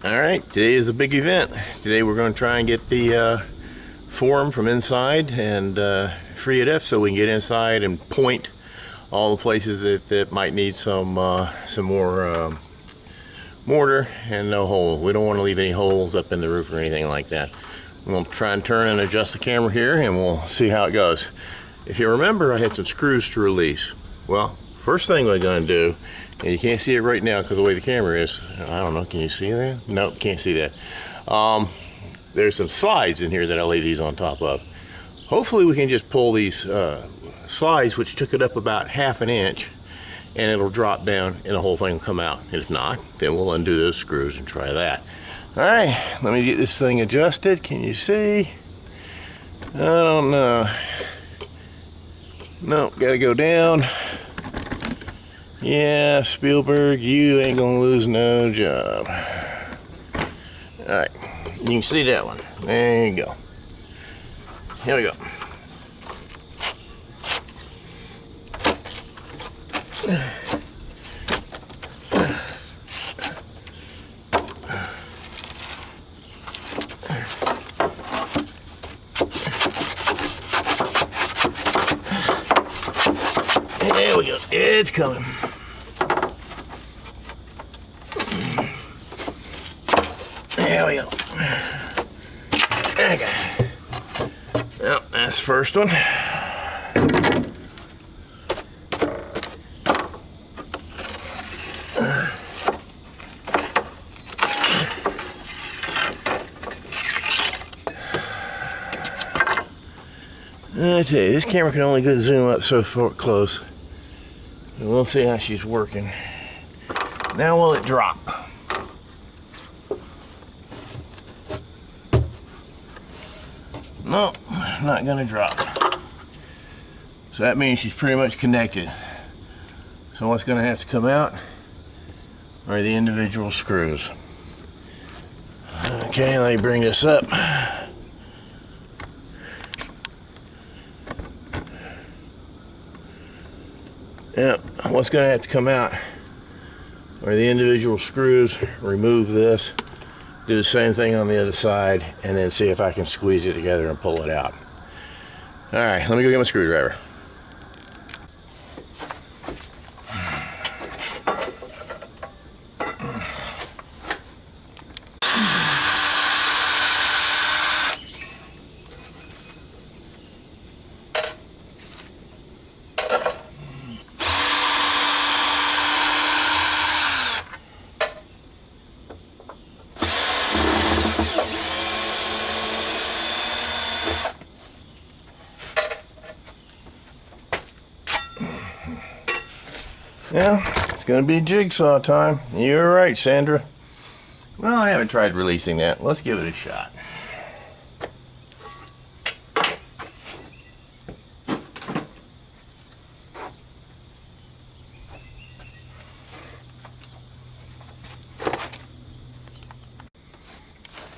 Alright, today is a big event. Today we're going to try and get the form from inside and free it up so we can get inside and point all the places that might need some more mortar and no hole. We don't want to leave any holes up in the roof or anything like that. We'll try and turn and adjust the camera here and we'll see how it goes. If you remember, I had some screws to release. Well, first thing we're going to do, and you can't see it right now because of the way the camera is. I don't know, can you see that? No, can't see that. There's some slides in here that I'll lay these on top of. Hopefully we can just pull these slides, which took it up about ½ an inch, and it'll drop down and the whole thing will come out. If not, then we'll undo those screws and try that. All right, let me get this thing adjusted. Can you see? I don't know. No, gotta go down. Yeah, Spielberg, you ain't gonna lose no job. All right, you can see that one. There you go. Here we go. There we go. It's coming. There we go. Okay. Well, that's the first one. I tell you, this camera can only go zoom up so far close. And we'll see how she's working. Now will it drop? No, not gonna drop. So that means she's pretty much connected. So what's gonna have to come out are the individual screws. Okay, let me bring this up. Yeah, what's going to have to come out are the individual screws. Remove this, do the same thing on the other side, and then see if I can squeeze it together and pull it out. All right, let me go get my screwdriver. Well, it's going to be jigsaw time. You're right, Sandra. Well, I haven't tried releasing that. Let's give it a shot.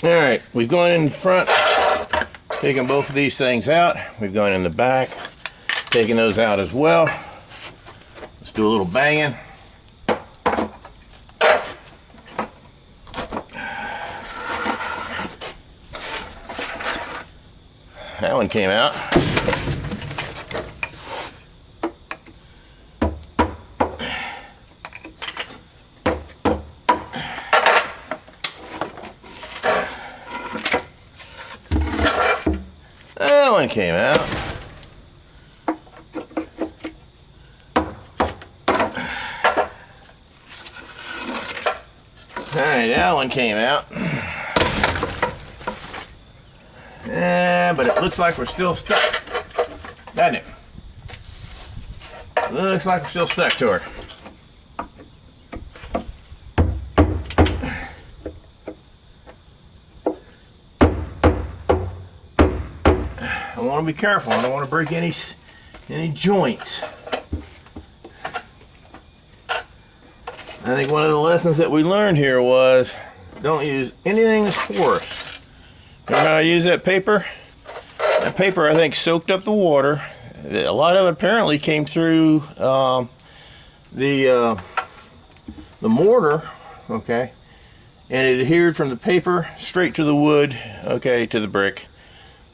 All right, we've gone in front, taken both of these things out. We've gone in the back, taking those out as well. Do a little banging. That one came out. That one came out. Alright, that one came out. Yeah, but it looks like we're still stuck, doesn't it? Looks like we're still stuck to her. I want to be careful. I don't want to break any joints. I think one of the lessons that we learned here was don't use anything that's porous. Remember how I used that paper? That paper, I think, soaked up the water. A lot of it apparently came through the mortar, okay, and it adhered from the paper straight to the wood, okay, to the brick.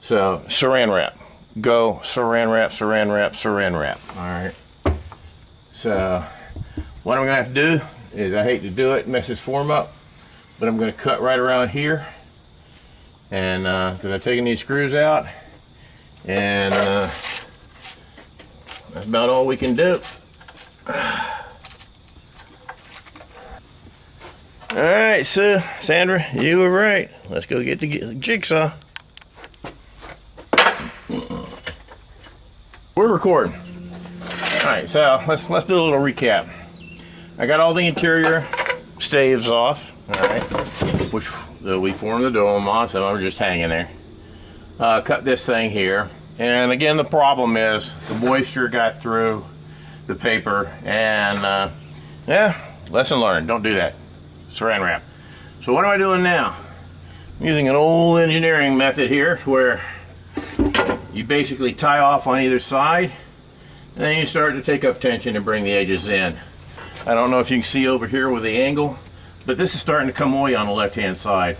So saran wrap, go saran wrap, saran wrap, saran wrap. All right. So what I'm gonna have to do is, I hate to do it, mess this form up, but I'm gonna cut right around here, and because I've taken these screws out, and that's about all we can do. All right, so Sandra, you were right. Let's go get the jigsaw. We're recording. All right, so let's do a little recap. I got all the interior staves off, all right, which we formed the dome on, so we're just hanging there. Cut this thing here, and again, the problem is the moisture got through the paper, and yeah, lesson learned. Don't do that. Saran wrap. So what am I doing now? I'm using an old engineering method here, where you basically tie off on either side, and then you start to take up tension and bring the edges in. I don't know if you can see over here with the angle, but this is starting to come away on the left hand side.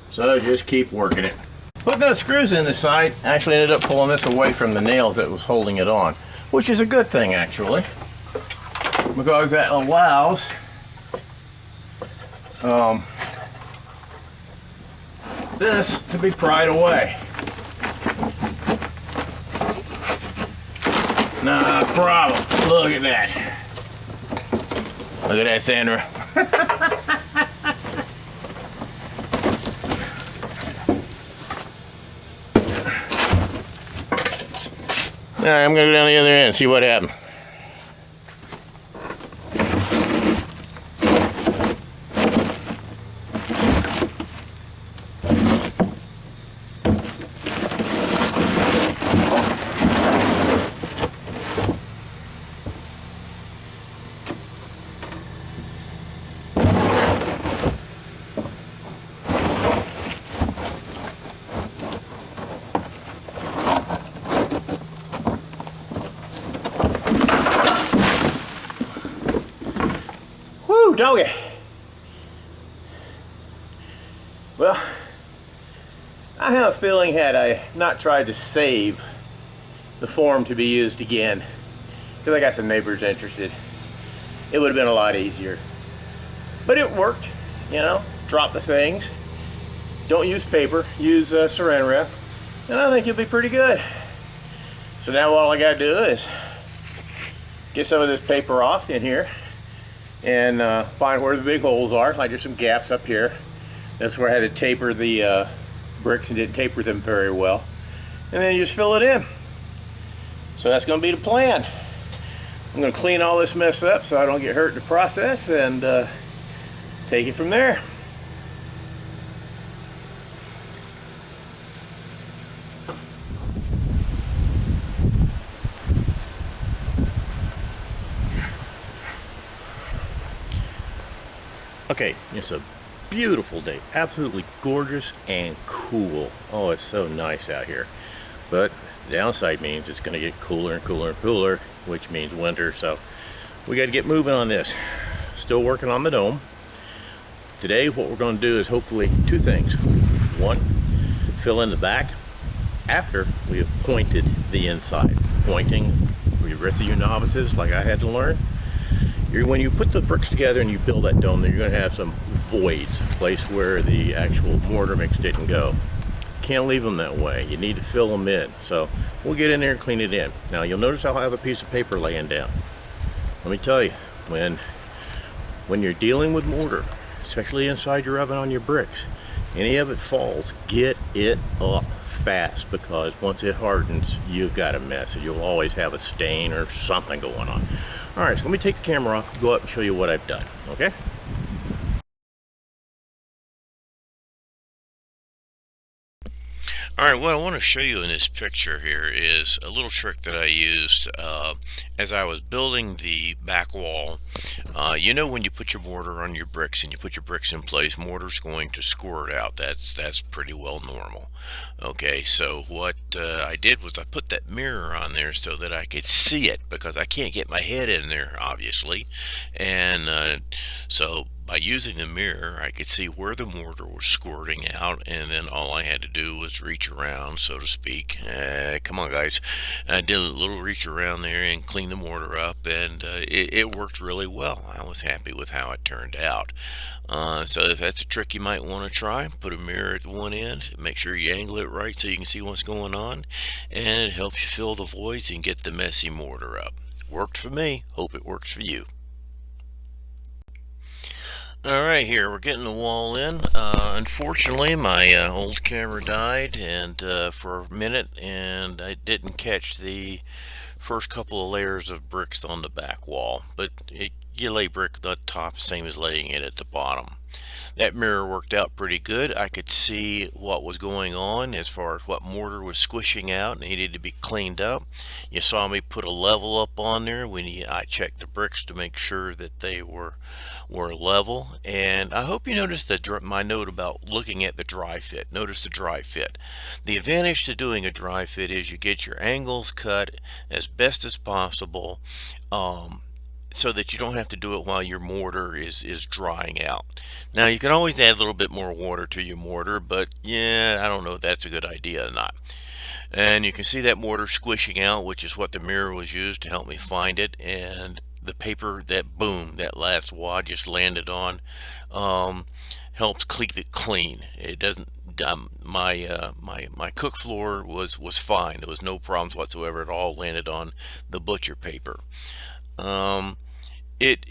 So just keep working it. Putting those screws in the side, I actually ended up pulling this away from the nails that was holding it on, which is a good thing actually, because that allows this to be pried away. Not a problem. Look at that. Look at that, Sandra. All right, I'm gonna go down the other end and see what happened. Doggy. Well, I have a feeling, had I not tried to save the form to be used again, because I got some neighbors interested, it would have been a lot easier. But it worked, you know. Drop the things. Don't use paper. Use saran wrap, and I think you'll be pretty good. So now all I gotta do is get some of this paper off in here, and find where the big holes are. Like there's some gaps up here. That's where I had to taper the bricks and didn't taper them very well. And then you just fill it in. So that's going to be the plan. I'm going to clean all this mess up so I don't get hurt in the process, and take it from there. Okay, it's a beautiful day, absolutely gorgeous and cool. Oh, it's so nice out here. But the downside means it's going to get cooler and cooler and cooler, which means winter. So we got to get moving on this. Still working on the dome. Today what we're going to do is hopefully two things. One, fill in the back after we have pointed the inside. Pointing, for the rest of you novices like I had to learn, when you put the bricks together and you build that dome, then you're going to have some voids, a place where the actual mortar mix didn't go. Can't leave them that way. You need to fill them in. So we'll get in there and clean it in. Now you'll notice I'll have a piece of paper laying down. Let me tell you, when you're dealing with mortar, especially inside your oven on your bricks, any of it falls, get it up fast, because once it hardens, you've got a mess. You'll always have a stain or something going on. All right, so let me take the camera off, go up and show you what I've done, okay? All right, what I want to show you in this picture here is a little trick that I used as I was building the back wall. You know, when you put your mortar on your bricks and you put your bricks in place, mortar's going to squirt out. That's pretty well normal. Okay, so what I did was I put that mirror on there so that I could see it, because I can't get my head in there, obviously. And so by using the mirror, I could see where the mortar was squirting out, and then all I had to do was reach around, so to speak. Come on, guys. I did a little reach around there and clean the mortar up, and it worked really well. I was happy with how it turned out. So if that's a trick you might want to try, put a mirror at one end, make sure you angle it right so you can see what's going on, and it helps you fill the voids and get the messy mortar up. Worked for me. Hope it works for you. Alright, here we're getting the wall in. Unfortunately, my old camera died and for a minute, and I didn't catch the first couple of layers of bricks on the back wall. But you lay brick at the top, same as laying it at the bottom. That mirror worked out pretty good. I could see what was going on as far as what mortar was squishing out and needed to be cleaned up. You saw me put a level up on there when I checked the bricks to make sure that they were level. And I hope you noticed that my note about looking at the dry fit. Notice the dry fit. The advantage to doing a dry fit is you get your angles cut as best as possible. So that you don't have to do it while your mortar is drying out. Now you can always add a little bit more water to your mortar, but yeah, I don't know if that's a good idea or not. And you can see that mortar squishing out, which is what the mirror was used to help me find it. And the paper that that last wad just landed on, helps keep it clean. It doesn't. My cook floor was fine. There was no problems whatsoever. It all landed on the butcher paper. Um, it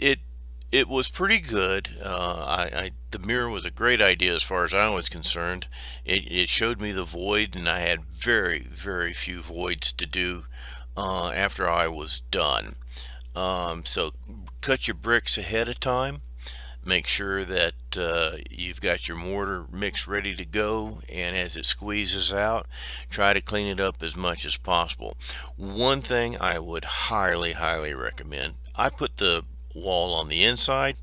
it was pretty good. The mirror was a great idea as far as I was concerned. It showed me the void, and I had very few voids to do after I was done. So cut your bricks ahead of time. Make sure that you've got your mortar mix ready to go, and as it squeezes out, try to clean it up as much as possible. One thing I would highly recommend, I put the wall on the inside.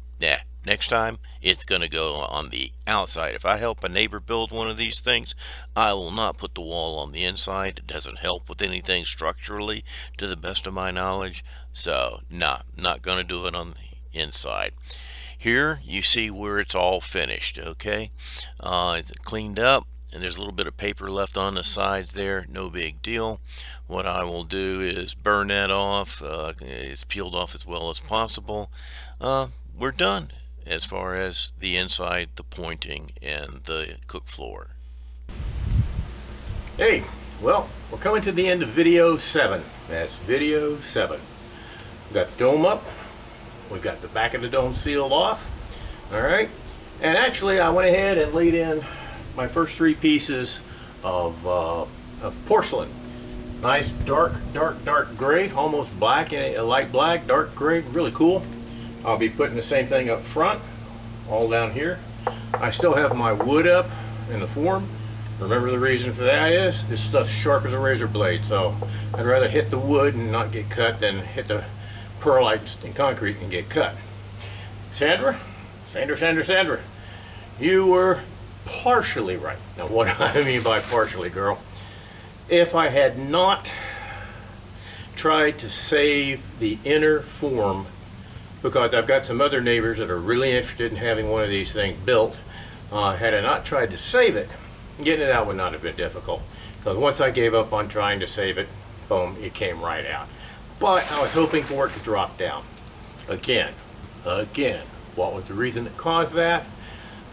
Next time it's going to go on the outside. If I help a neighbor build one of these things, I will not put the wall on the inside. It doesn't help with anything structurally, to the best of my knowledge. So not going to do it on the inside. Here you see where it's all finished. Okay, it's cleaned up, and there's a little bit of paper left on the sides there. No big deal. What I will do is burn that off. It's peeled off as well as possible. We're done as far as the inside, the pointing, and the cook floor. Hey, well, we're coming to the end of video 7. That's video 7. We've got the dome up. We've got the back of the dome sealed off. Alright, and actually I went ahead and laid in my first 3 pieces of porcelain. Nice dark gray, almost black, a light black, dark gray, really cool. I'll be putting the same thing up front, all down here. I still have my wood up in the form. Remember, the reason for that is this stuff's sharp as a razor blade, so I'd rather hit the wood and not get cut than hit the perlite and concrete and get cut. Sandra, you were partially right. Now, what I mean by partially, girl, if I had not tried to save the inner form, because I've got some other neighbors that are really interested in having one of these things built, had I not tried to save it, getting it out would not have been difficult. Because once I gave up on trying to save it, boom, it came right out. But I was hoping for it to drop down. Again, what was the reason that caused that?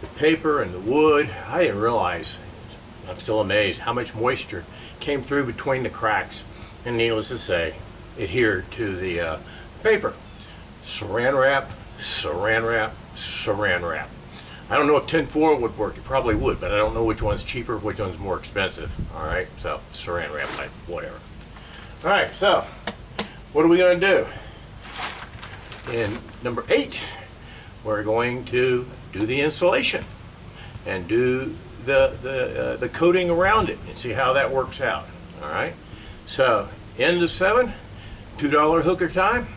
The paper and the wood. I didn't realize, I'm still amazed, how much moisture came through between the cracks. And needless to say, adhered to the paper. Saran wrap. I don't know if tin foil would work. It probably would, but I don't know which one's cheaper, which one's more expensive. Alright, so saran wrap type, whatever. Alright, so what are we going to do? In number 8, we're going to do the insulation and do the coating around it and see how that works out. Alright, so end of 7, $2 hooker time.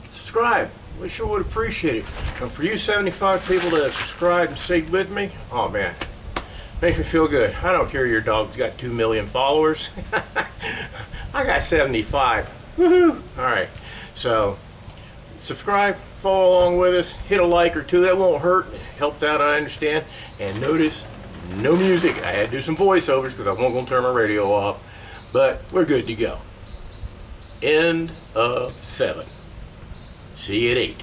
Subscribe, We sure would appreciate it. And for you 75 people that have subscribed and stayed with me, oh man, makes me feel good. I don't care your dog's got 2 million followers. I got 75. Woohoo! Alright, so subscribe, follow along with us, hit a like or two, that won't hurt. It helps out, I understand. And notice, no music. I had to do some voiceovers because I wasn't going to turn my radio off. But we're good to go. End of 7. See you at 8.